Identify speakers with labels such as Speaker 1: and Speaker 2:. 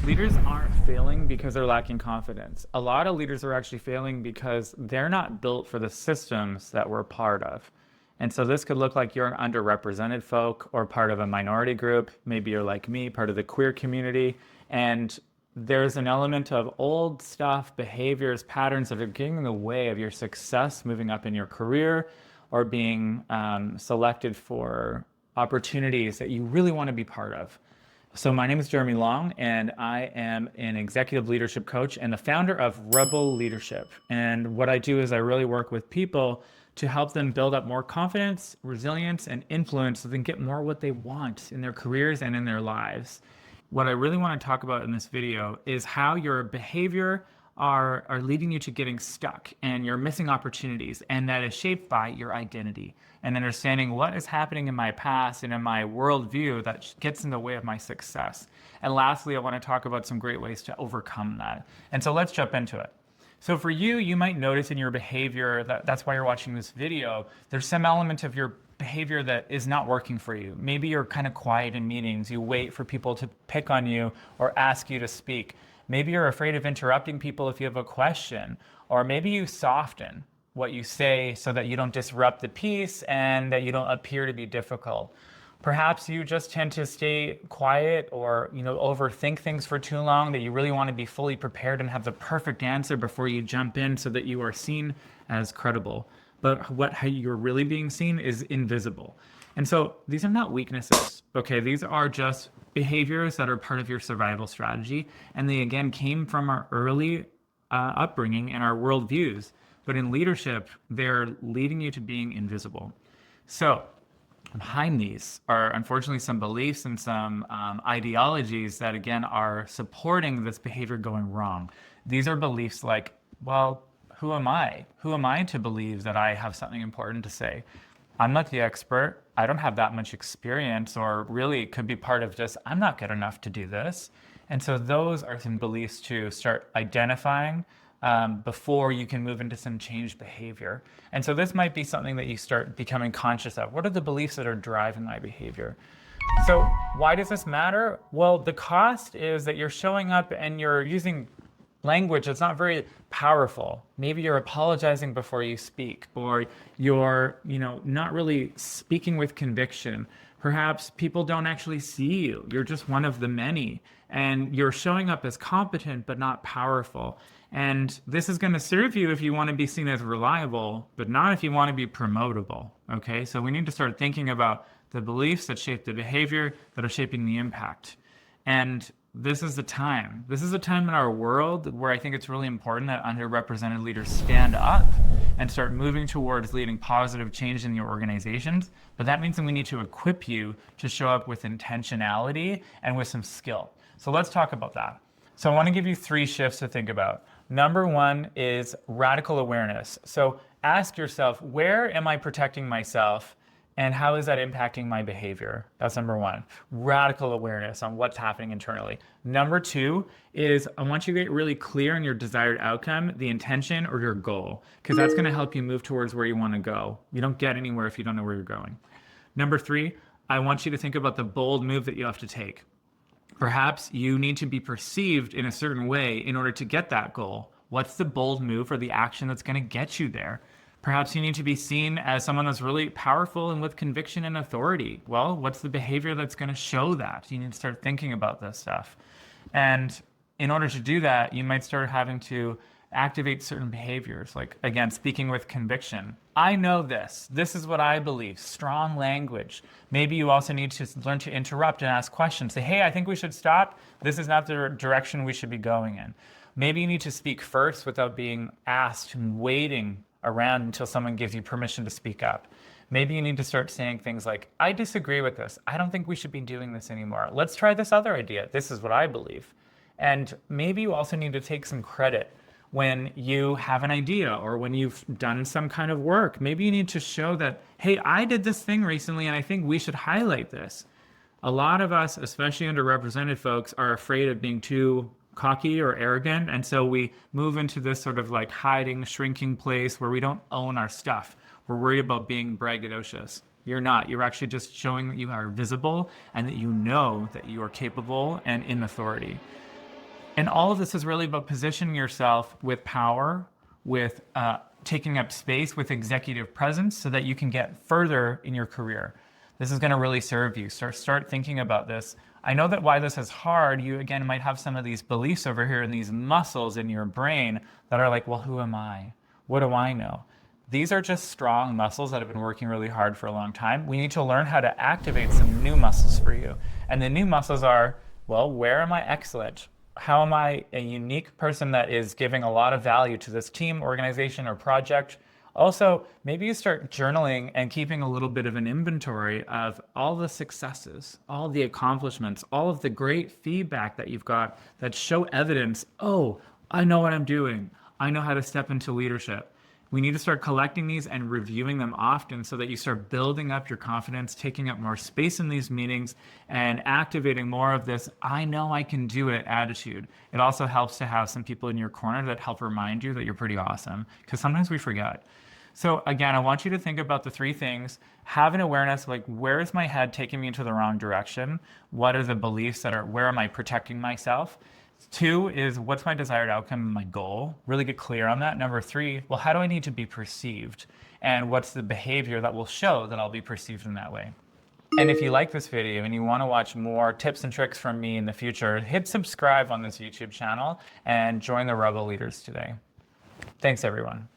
Speaker 1: Leaders aren't failing because they're lacking confidence. A lot of leaders are actually failing because they're not built for the systems that we're part of. And so this could look like you're an underrepresented folk or part of a minority group. Maybe you're like me, part of the queer community. And there's an element of old stuff, behaviors, patterns that are getting in the way of your success moving up in your career or being selected for opportunities that you really want to be part of. So my name is Jeremy Long, and I am an executive leadership coach and the founder of Rebel Leadership. And what I do is I really work with people to help them build up more confidence, resilience, and influence so they can get more what they want in their careers and in their lives. What I really want to talk about in this video is how your behavior are leading you to getting stuck and you're missing opportunities, and that is shaped by your identity and understanding what is happening in my past and in my worldview that gets in the way of my success. And lastly, I want to talk about some great ways to overcome that. And so let's jump into it. So for you, you might notice in your behavior, that's why you're watching this video, there's some element of your behavior that is not working for you. Maybe you're kind of quiet in meetings, you wait for people to pick on you or ask you to speak. Maybe you're afraid of interrupting people if you have a question, or maybe you soften what you say so that you don't disrupt the peace and that you don't appear to be difficult. Perhaps you just tend to stay quiet or overthink things for too long, that you really want to be fully prepared and have the perfect answer before you jump in so that you are seen as credible. But how you're really being seen is invisible. And so these are not weaknesses, okay? These are just behaviors that are part of your survival strategy. And they, again, came from our early upbringing and our worldviews. But in leadership, they're leading you to being invisible. So behind these are, unfortunately, some beliefs and some ideologies that, again, are supporting this behavior going wrong. These are beliefs like, well, who am I? Who am I to believe that I have something important to say? I'm not the expert. I don't have that much experience, or really it could be part of just, I'm not good enough to do this. And so those are some beliefs to start identifying before you can move into some changed behavior. And so this might be something that you start becoming conscious of. What are the beliefs that are driving my behavior? So why does this matter? Well, the cost is that you're showing up and you're using language that's not very powerful. Maybe you're apologizing before you speak, or you're, not really speaking with conviction. Perhaps people don't actually see you. You're just one of the many, and you're showing up as competent but not powerful. And this is going to serve you if you want to be seen as reliable, but not if you want to be promotable. Okay, so we need to start thinking about the beliefs that shape the behavior that are shaping the impact. And this is the time. This is a time in our world where I think it's really important that underrepresented leaders stand up and start moving towards leading positive change in your organizations. But that means that we need to equip you to show up with intentionality and with some skill. So let's talk about that. So I want to give you 3 shifts to think about. Number 1 is radical awareness. So ask yourself, where am I protecting myself? And how is that impacting my behavior? That's number 1. Radical awareness on what's happening internally. Number 2 is I want you to get really clear on your desired outcome, the intention or your goal, because that's going to help you move towards where you want to go. You don't get anywhere if you don't know where you're going. Number 3, I want you to think about the bold move that you have to take. Perhaps you need to be perceived in a certain way in order to get that goal. What's the bold move or the action that's going to get you there? Perhaps you need to be seen as someone that's really powerful and with conviction and authority. Well, what's the behavior that's going to show that? You need to start thinking about this stuff. And in order to do that, you might start having to activate certain behaviors, like, again, speaking with conviction. I know this. This is what I believe. Strong language. Maybe you also need to learn to interrupt and ask questions. Say, hey, I think we should stop. This is not the direction we should be going in. Maybe you need to speak first without being asked and waiting around until someone gives you permission to speak up. Maybe you need to start saying things like, I disagree with this. I don't think we should be doing this anymore. Let's try this other idea. This is what I believe. And maybe you also need to take some credit when you have an idea or when you've done some kind of work. Maybe you need to show that, hey, I did this thing recently and I think we should highlight this. A lot of us, especially underrepresented folks, are afraid of being too cocky or arrogant, and so we move into this sort of like hiding, shrinking place where we don't own our stuff. We're worried about being braggadocious. You're not. You're actually just showing that you are visible and that you know that you are capable and in authority. And all of this is really about positioning yourself with power, with taking up space, with executive presence so that you can get further in your career. This is going to really serve you. Start thinking about this. I know that why this is hard, you again might have some of these beliefs over here and these muscles in your brain that are like, well, who am I? What do I know? These are just strong muscles that have been working really hard for a long time. We need to learn how to activate some new muscles for you. And the new muscles are, well, where am I excellent? How am I a unique person that is giving a lot of value to this team, organization, or project? Also, maybe you start journaling and keeping a little bit of an inventory of all the successes, all the accomplishments, all of the great feedback that you've got that show evidence, oh, I know what I'm doing. I know how to step into leadership. We need to start collecting these and reviewing them often so that you start building up your confidence, taking up more space in these meetings, and activating more of this I know I can do it attitude. It also helps to have some people in your corner that help remind you that you're pretty awesome, because sometimes we forget. So again, I want you to think about the three things. Have an awareness, like, where is my head taking me into the wrong direction? What are the beliefs that are, where am I protecting myself? Two is, what's my desired outcome, my goal? Really get clear on that. Number three, well, how do I need to be perceived? And what's the behavior that will show that I'll be perceived in that way? And if you like this video and you want to watch more tips and tricks from me in the future, hit subscribe on this YouTube channel and join the Rebel Leaders today. Thanks, everyone.